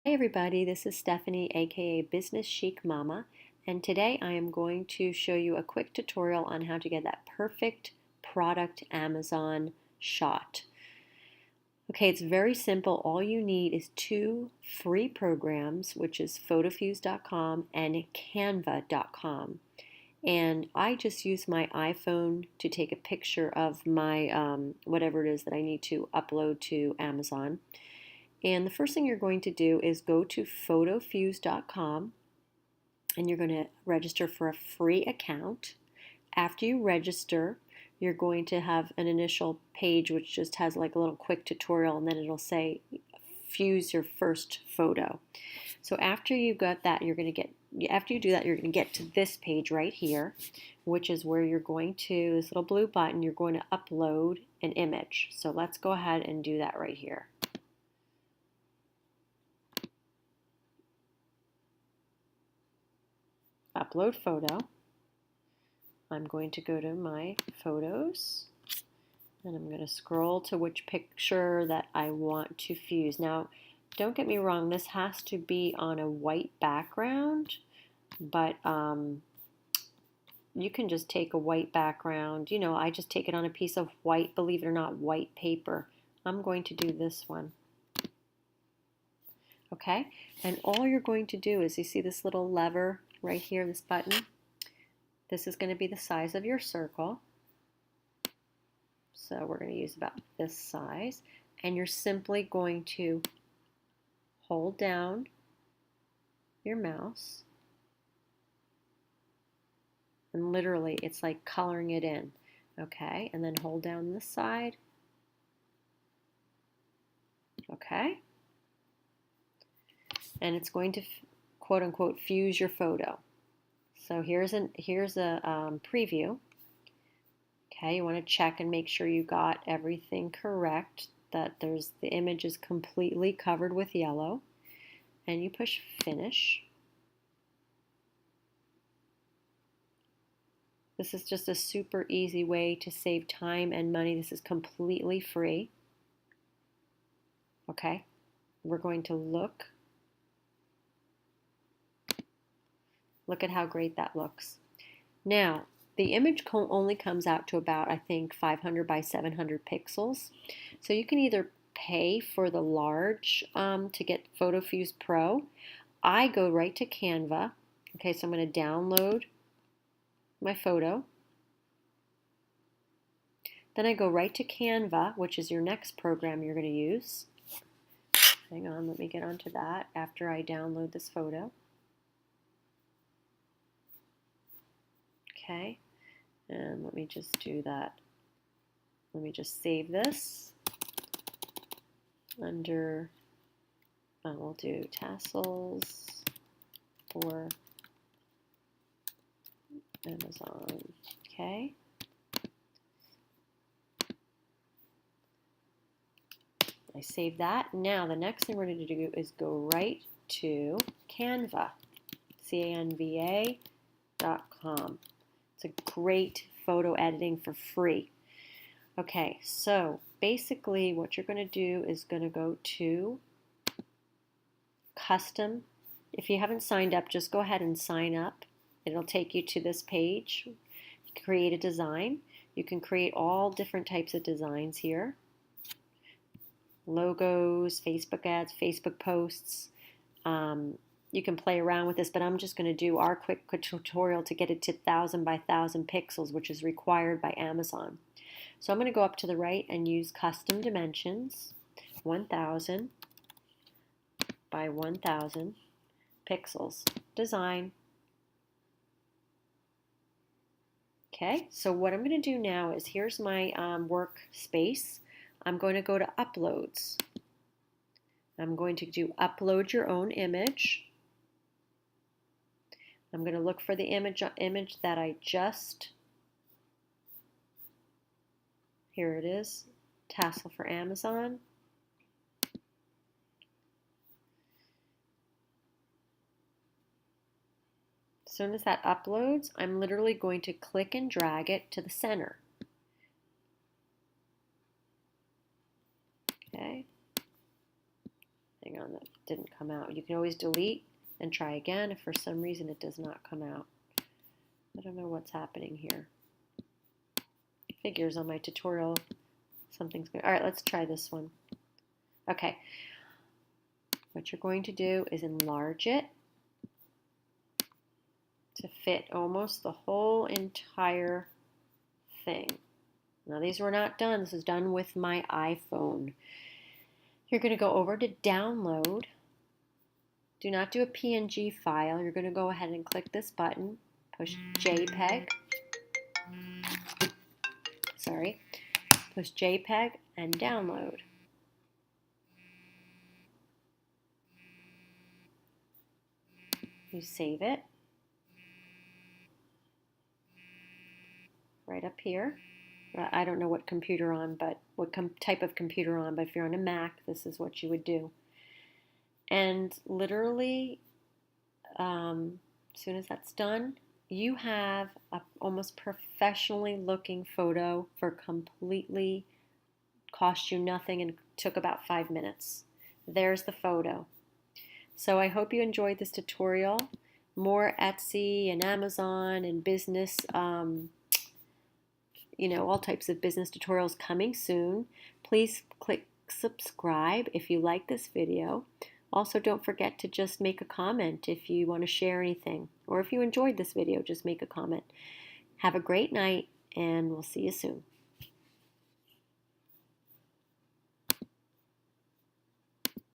Hi everybody, this is Stephanie, aka Business Chic Mama, and today I am going to show you a quick tutorial on how to get that perfect product Amazon shot. Okay, it's very simple. All you need is two free programs, which is photofuse.com and canva.com. And I just use my iPhone to take a picture of my whatever it is that I need to upload to Amazon. And the first thing you're going to do is go to photofuse.com and you're going to register for a free account. After you register, you're going to have an initial page which just has like a little quick tutorial, and then it'll say fuse your first photo. So after you got that, you're going to get to this page right here, which is where you're going to, this little blue button, you're going to upload an image. So let's go ahead and do that right here. Upload photo. I'm going to go to my photos and I'm going to scroll to which picture that I want to fuse. Now, don't get me wrong, this has to be on a white background, but you can just take a white background. You know, I just take it on a piece of white, believe it or not, white paper. I'm going to do this one. Okay, and all you're going to do is, you see this little lever right here, this button? This is going to be the size of your circle. So we're going to use about this size. And you're simply going to hold down your mouse. And literally, it's like coloring it in. Okay, and then hold down this side. Okay. And it's going to quote unquote fuse your photo. So here's a preview. Okay, you want to check and make sure you got everything correct, that the image is completely covered with yellow, and you push finish. This is just a super easy way to save time and money. This is completely free. Okay, we're going to look at how great that looks. Now, the image only comes out to about, I think, 500 by 700 pixels. So you can either pay for the large to get FOTOFUSE Pro. I go right to Canva. Okay, so I'm going to download my photo. Then I go right to Canva, which is your next program you're going to use. Hang on, let me get onto that after I download this photo. Okay, and let me just do that. Let me just save this under, we'll do tassels for Amazon. Okay. I save that. Now the next thing we're going to do is go right to Canva, CANVA.com. It's a great photo editing for free. Okay, so basically what you're going to do is going to go to custom. If you haven't signed up, just go ahead and sign up. It'll take you to this page. Create a design. You can create all different types of designs here. Logos, Facebook ads, Facebook posts. You can play around with this, but I'm just going to do our quick tutorial to get it to 1000 by 1000 pixels, which is required by Amazon. So I'm going to go up to the right and use custom dimensions, 1000 by 1000 pixels. Design. Okay, so what I'm going to do now is, here's my workspace. I'm going to go to uploads. I'm going to do upload your own image. I'm going to look for the image that I just, here it is, tassel for Amazon. As soon as that uploads, I'm literally going to click and drag it to the center. Okay. Hang on, the didn't come out. You can always delete and try again if for some reason it does not come out. I don't know what's happening here. Figures on my tutorial, something's going. All right, let's try this one. Okay, what you're going to do is enlarge it to fit almost the whole entire thing. Now these were not done. This is done with my iPhone. You're going to go over to download. Do not do a PNG file. You're going to go ahead and click this button, push JPEG. Sorry, push JPEG and download. You save it right up here. I don't know what computer on, but what type of computer on, but if you're on a Mac, this is what you would do. And literally, as soon as that's done, you have a almost professionally looking photo for completely cost you nothing and took about 5 minutes. There's the photo. So I hope you enjoyed this tutorial. More Etsy and Amazon and business, all types of business tutorials coming soon. Please click subscribe if you like this video. Also, don't forget to just make a comment if you want to share anything, or if you enjoyed this video, just make a comment. Have a great night, and we'll see you soon.